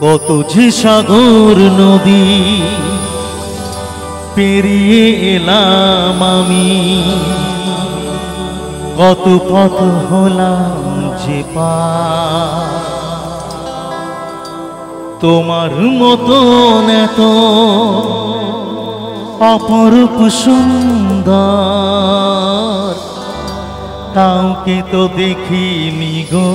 কত যে সাগর নদী পেরিয়ে এলাম আমি, কত পথ হলাম যে পার। তোমার মতন এত অপরূপ সুন্দর কাউকে তো দেখিনি গো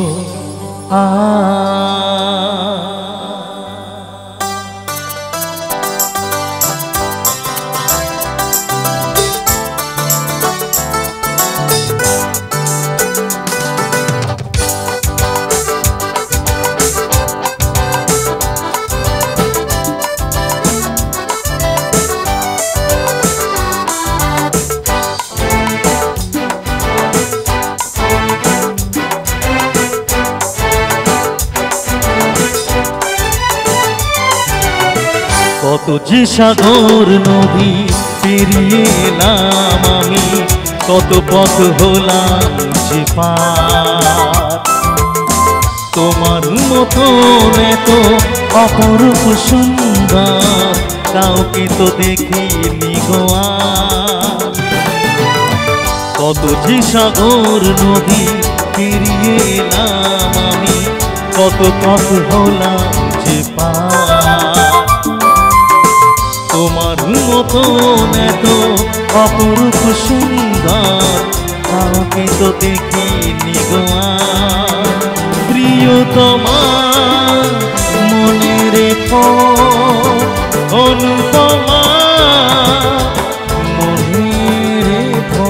কত যে সাগর নদী পেরিয়ে এলাম আমি, কত পথ হলাম যে পার। তোমার মতন এত অপরূপ সুন্দর কাউকে তো দেখিনি গো আর। কত যে সাগর নদী পেরিয়ে এলাম আমি, কত পথ হলাম যে পার। তোমার মতন এত অপরূপ সুন্দর কাউকে তো দেখিনি গো আর। প্রিয়তমা মনে রেখো, অনুপমা মনে রেখো।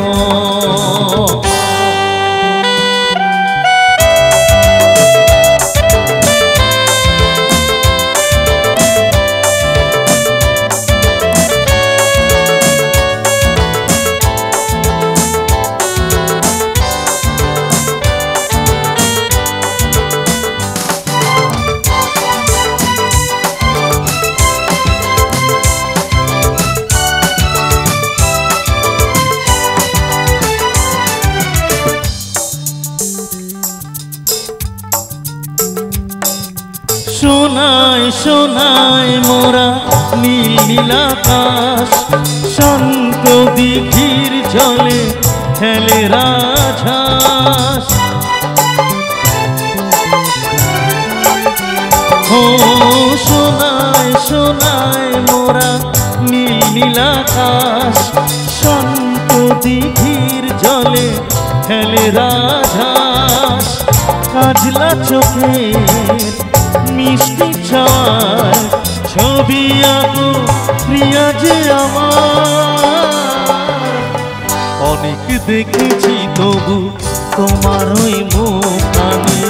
সোনায় সোনায় মোরা নীল নীল আকাশ, শান্ত দিঘির জলে খেলে রাজহাঁস। ও সোনায় সোনায় মোরা নীল নীল আকাশ, শান্ত দিঘির জলে খেলে রাজহাঁস। কাজলা চোখের মিষ্টি ছায় ছবি আঁকো প্রিয়া যে আমার। অনেক দেখেছি তবু তোমার ওই মুখখানি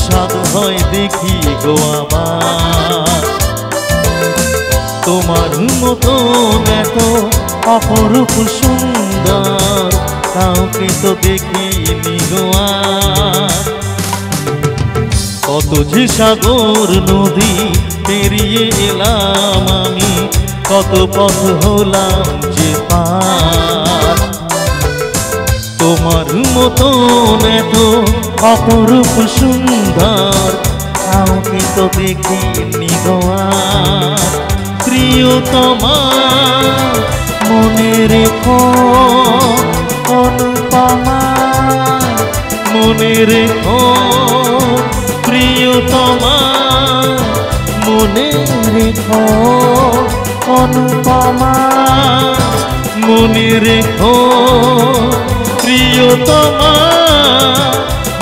স্বাদ হয় দেখি গো আমার। তোমার মতন এত অপরূপ সুন্দর কাউকে তো দেখিনি গো আর। কত যে সাগর নদী পেরিয়ে এলাম আমি, কত পথ হলাম যে পার। তোমার মতন এত অপরূপ সুন্দর কাউকে তো দেখিনি গো আর। প্রিয়তমা মনে রেখো, অনুপমা মনে রেখো। প্রিয়তমা মনে রেখো, অনুপমা মনে রেখো। প্রিয়তমা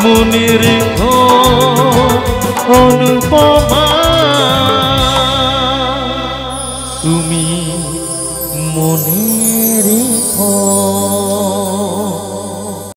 মনে রেখো, অনুপমা তুমি মনে রেখো।